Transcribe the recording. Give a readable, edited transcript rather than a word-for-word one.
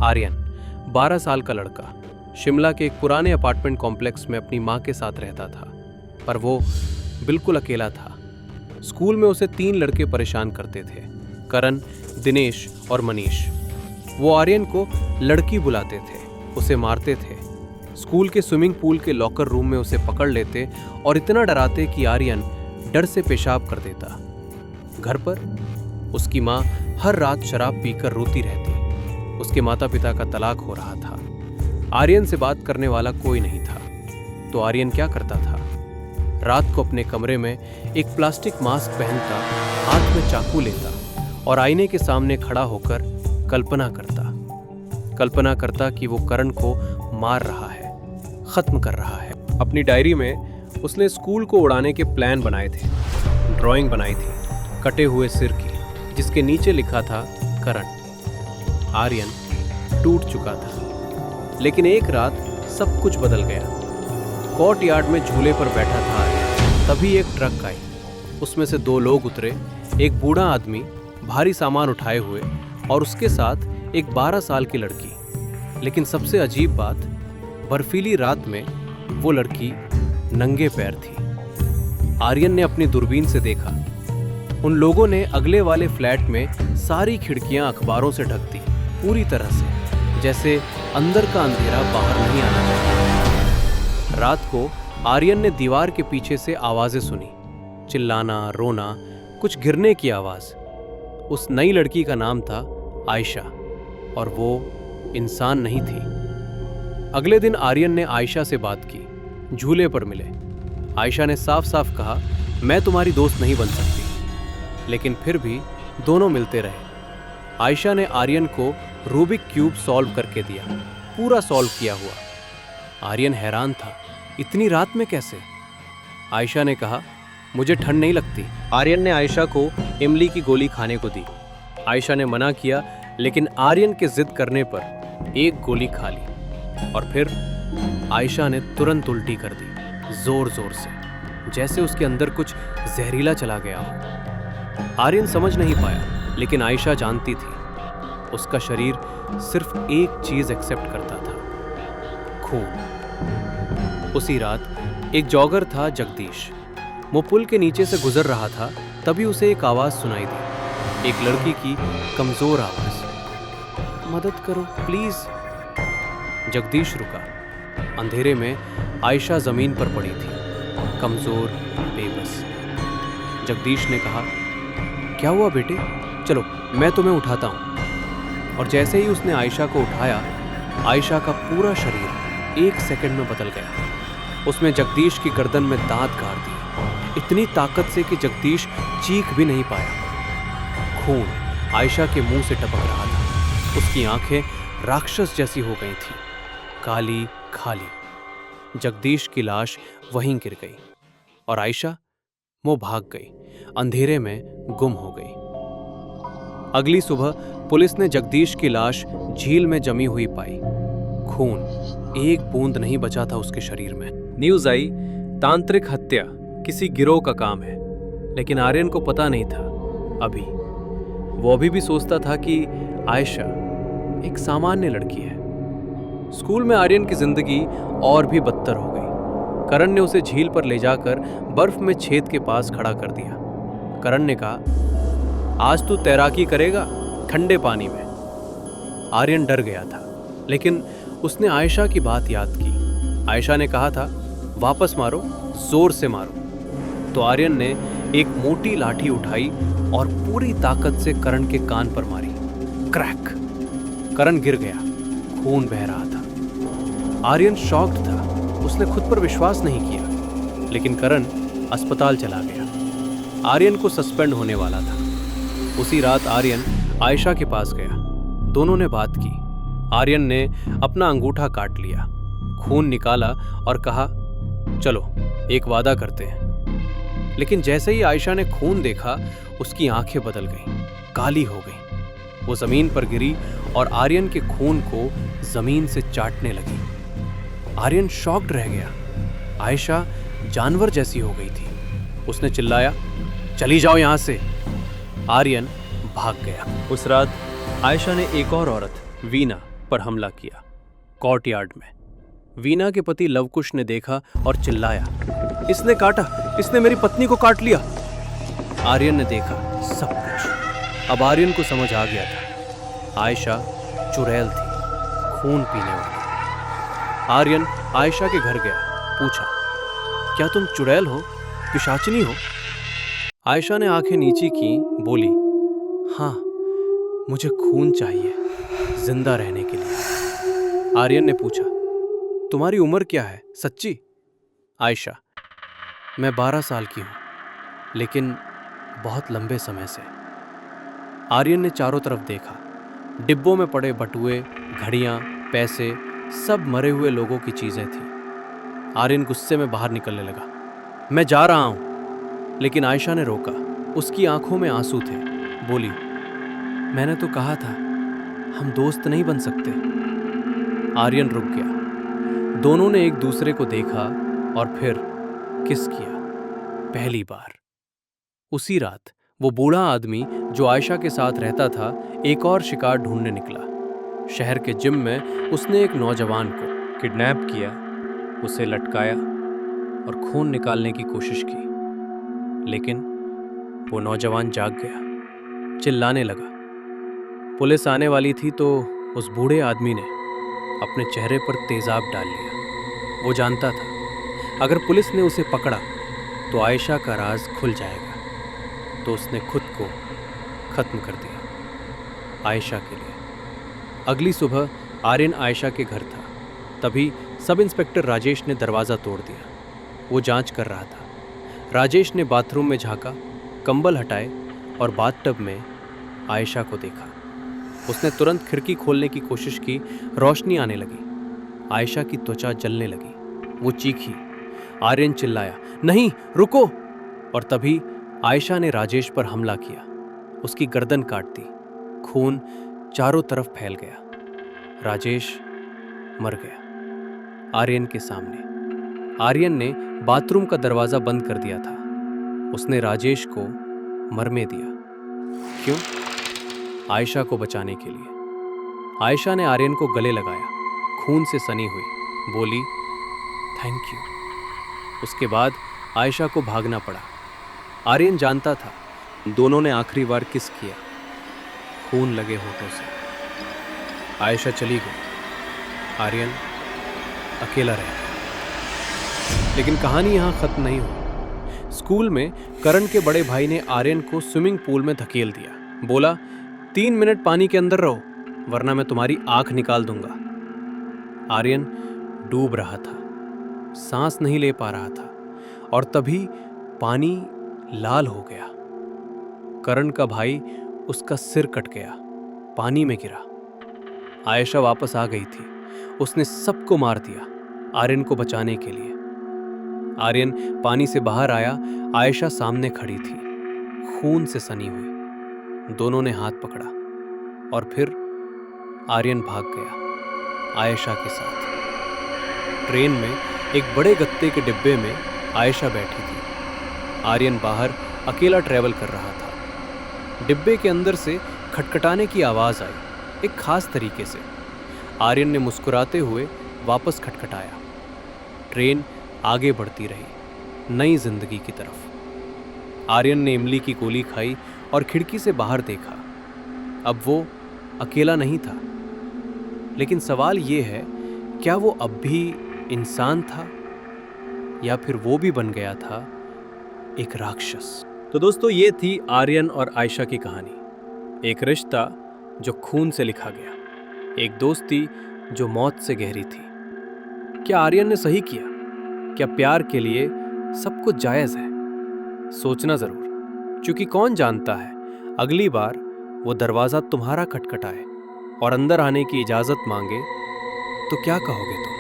आर्यन 12 साल का लड़का शिमला के एक पुराने अपार्टमेंट कॉम्प्लेक्स में अपनी माँ के साथ रहता था, पर वो बिल्कुल अकेला था। स्कूल में उसे 3 लड़के परेशान करते थे, करण, दिनेश और मनीष। वो आर्यन को लड़की बुलाते थे, उसे मारते थे, स्कूल के स्विमिंग पूल के लॉकर रूम में उसे पकड़ लेते और इतना डराते कि आर्यन डर से पेशाब कर देता। घर पर उसकी माँ हर रात शराब पीकर रोती रहती। उसके माता पिता का तलाक हो रहा था। आर्यन से बात करने वाला कोई नहीं था, तो आर्यन क्या करता था? रात को अपने कमरे में एक प्लास्टिक मास्क पहनता, हाथ में चाकू लेता और आईने के सामने खड़ा होकर कल्पना करता कि वो करण को मार रहा है, खत्म कर रहा है। अपनी डायरी में उसने स्कूल को उड़ाने के प्लान बनाए थे। ड्राइंग बनाई थी कटे हुए सिर की, जिसके नीचे लिखा था करण। आर्यन टूट चुका था, लेकिन एक रात सब कुछ बदल गया। कोर्ट यार्ड में झूले पर बैठा था आर्यन, तभी एक ट्रक आई। उसमें से 2 लोग उतरे, एक बूढ़ा आदमी भारी सामान उठाए हुए और उसके साथ एक 12 साल की लड़की। लेकिन सबसे अजीब बात, बर्फीली रात में वो लड़की नंगे पैर थी। आर्यन ने अपनी दूरबीन से देखा। उन लोगों ने अगले वाले फ्लैट में सारी खिड़कियां अखबारों से ढक दी, पूरी तरह से, जैसे अंदर का अंधेरा बाहर नहीं आना चाहिए। रात को आर्यन ने दीवार के पीछे से आवाजें सुनी, चिल्लाना, रोना, कुछ गिरने की आवाज। उस नई लड़की का नाम था आयशा, और वो इंसान नहीं थी। अगले दिन आर्यन ने आयशा से बात की, झूले पर मिले। आयशा ने साफ साफ कहा, मैं तुम्हारी दोस्त नहीं बन सकती, लेकिन फिर भी दोनों मिलते रहे। आयशा ने आर्यन को रूबिक क्यूब सॉल्व करके दिया, पूरा सॉल्व किया हुआ। आर्यन हैरान था, इतनी रात में कैसे? आयशा ने कहा, मुझे ठंड नहीं लगती। आर्यन ने आयशा को इमली की गोली खाने को दी। आयशा ने मना किया, लेकिन आर्यन के जिद करने पर एक गोली खा ली और फिर आयशा ने तुरंत उल्टी कर दी, जोर जोर से, जैसे उसके अंदर कुछ जहरीला चला गया हो। आर्यन समझ नहीं पाया, लेकिन आयशा जानती थी। उसका शरीर सिर्फ एक चीज एक्सेप्ट करता था, खून। उसी रात एक जॉगर था जगदीश, वो पुल के नीचे से गुजर रहा था, तभी उसे एक आवाज सुनाई दी, एक लड़की की कमजोर आवाज, मदद करो प्लीज। जगदीश रुका। अंधेरे में आयशा जमीन पर पड़ी थी, कमजोर, बेबस। जगदीश ने कहा, क्या हुआ बेटे? चलो मैं तुम्हें उठाता हूं। और जैसे ही उसने आयशा को उठाया, आयशा का पूरा शरीर 1 सेकंड में बदल गया। उसमें जगदीश की गर्दन में दांत गाड़ दिए, इतनी ताकत से कि जगदीश चीख भी नहीं पाया। खून आयशा के मुंह से टपक रहा था। उसकी आंखें राक्षस जैसी हो गई थी, काली खाली। जगदीश की लाश वहीं गिर गई और आयशा, वो भाग गई, अंधेरे में गुम हो गई। अगली सुबह पुलिस ने जगदीश की लाश झील में जमी हुई पाई। खून एक बूंद नहीं बचा था उसके शरीर में। न्यूज आई, तांत्रिक हत्या किसी गिरोह का काम है, लेकिन आर्यन को पता नहीं था अभी। वो अभी भी सोचता था कि आयशा एक सामान्य लड़की है। स्कूल में आर्यन की जिंदगी और भी बदतर हो गई। करण ने उसे झील पर ले जाकर बर्फ में छेद के पास खड़ा कर दिया। करण ने कहा, आज तू तैराकी करेगा ठंडे पानी में। आर्यन डर गया था, लेकिन उसने आयशा की बात याद की। आयशा ने कहा था, वापस मारो, जोर से मारो। तो आर्यन ने एक मोटी लाठी उठाई और पूरी ताकत से करण के कान पर मारी। क्रैक! करण गिर गया, खून बह रहा था। आर्यन शॉक्ड था, उसने खुद पर विश्वास नहीं किया। लेकिन करण अस्पताल चला गया। आर्यन को सस्पेंड होने वाला था। उसी रात आर्यन आयशा के पास गया। दोनों ने बात की। आर्यन ने अपना अंगूठा काट लिया, खून निकाला और कहा, चलो एक वादा करते हैं। लेकिन जैसे ही आयशा ने खून देखा, उसकी आंखें बदल गईं, काली हो गईं। वो जमीन पर गिरी और आर्यन के खून को जमीन से चाटने लगी। आर्यन शॉक्ड रह गया। आयशा जानवर जैसी हो गई थी। उसने चिल्लाया, चली जाओ यहां से। आर्यन भाग गया। उस रात आयशा ने एक और औरत, वीना, पर हमला किया। कोर्टयार्ड में वीना के पति लवकुश ने देखा और चिल्लाया, इसने काटा, इसने मेरी पत्नी को काट लिया। आर्यन ने देखा सब कुछ। अब आर्यन को समझ आ गया था, आयशा चुड़ैल थी, खून पीने वाली। आर्यन आयशा के घर गया, पूछा, क्या तुम चुड़ैल हो, पिशाचिनी हो? आयशा ने आंखें नीची की, बोली, हाँ, मुझे खून चाहिए जिंदा रहने के लिए। आर्यन ने पूछा, तुम्हारी उम्र क्या है, सच्ची? आयशा, मैं 12 साल की हूं, लेकिन बहुत लंबे समय से। आर्यन ने चारों तरफ देखा। डिब्बों में पड़े बटुए, घड़ियां, पैसे, सब मरे हुए लोगों की चीजें थी। आर्यन गुस्से में बाहर निकलने लगा, मैं जा रहा हूं। लेकिन आयशा ने रोका। उसकी आंखों में आंसू थे। बोली, मैंने तो कहा था हम दोस्त नहीं बन सकते। आर्यन रुक गया। दोनों ने एक दूसरे को देखा और फिर किस किया, पहली बार। उसी रात वो बूढ़ा आदमी जो आयशा के साथ रहता था, एक और शिकार ढूंढने निकला। शहर के जिम में उसने एक नौजवान को किडनैप किया, उसे लटकाया और खून निकालने की कोशिश की। लेकिन वो नौजवान जाग गया, चिल्लाने लगा। पुलिस आने वाली थी तो उस बूढ़े आदमी ने अपने चेहरे पर तेजाब डाल लिया। वो जानता था अगर पुलिस ने उसे पकड़ा तो आयशा का राज खुल जाएगा, तो उसने खुद को खत्म कर दिया आयशा के लिए। अगली सुबह आर्यन आयशा के घर था। तभी सब इंस्पेक्टर राजेश ने दरवाज़ा तोड़ दिया। वो जांच कर रहा था। राजेश ने बाथरूम में झांका, कंबल हटाए और बाथटब में आयशा को देखा। उसने तुरंत खिड़की खोलने की कोशिश की, रोशनी आने लगी। आयशा की त्वचा जलने लगी। वो चीखी। आर्यन चिल्लाया, नहीं, रुको! और तभी आयशा ने राजेश पर हमला किया। उसकी गर्दन काट दी। खून चारों तरफ फैल गया। राजेश मर गया आर्यन के सामने। आर्यन ने बाथरूम का दरवाजा बंद कर दिया था। उसने राजेश को मरने दिया। क्यों? आयशा को बचाने के लिए। आयशा ने आर्यन को गले लगाया, खून से सनी हुई, बोली, थैंक यू। उसके बाद आयशा को भागना पड़ा। आर्यन जानता था दोनों ने आखिरी बार किस किया, खून लगे होठों से। आयशा चली गई। आर्यन अकेला रह गया। लेकिन कहानी यहाँ खत्म नहीं हुई। स्कूल में करण के बड़े भाई ने आर्यन को स्विमिंग पूल में धकेल दिया। बोला, 3 मिनट पानी के अंदर रहो, वरना मैं तुम्हारी आंख निकाल दूंगा। आर्यन डूब रहा था, सांस नहीं ले पा रहा था, और तभी पानी लाल हो गया। करण का भाई, उसका सिर कट गया, पानी में गिरा। आयशा वापस आ गई थी। उसने सबको मार दिया आर्यन को बचाने के लिए। आर्यन पानी से बाहर आया। आयशा सामने खड़ी थी, खून से सनी हुई। दोनों ने हाथ पकड़ा और फिर आर्यन भाग गया आयशा के साथ। ट्रेन में एक बड़े गत्ते के डिब्बे में आयशा बैठी थी। आर्यन बाहर अकेला ट्रैवल कर रहा था। डिब्बे के अंदर से खटखटाने की आवाज़ आई, एक खास तरीके से। आर्यन ने मुस्कुराते हुए वापस खटखटाया। ट्रेन आगे बढ़ती रही, नई जिंदगी की तरफ। आर्यन ने इमली की गोली खाई और खिड़की से बाहर देखा। अब वो अकेला नहीं था। लेकिन सवाल ये है, क्या वो अब भी इंसान था या फिर वो भी बन गया था एक राक्षस? तो दोस्तों, ये थी आर्यन और आयशा की कहानी। एक रिश्ता जो खून से लिखा गया, एक दोस्ती जो मौत से गहरी थी। क्या आर्यन ने सही किया? क्या प्यार के लिए सब कुछ जायज़ है? सोचना ज़रूर, क्योंकि कौन जानता है अगली बार वो दरवाज़ा तुम्हारा खटखटाए और अंदर आने की इजाज़त मांगे तो क्या कहोगे तुम?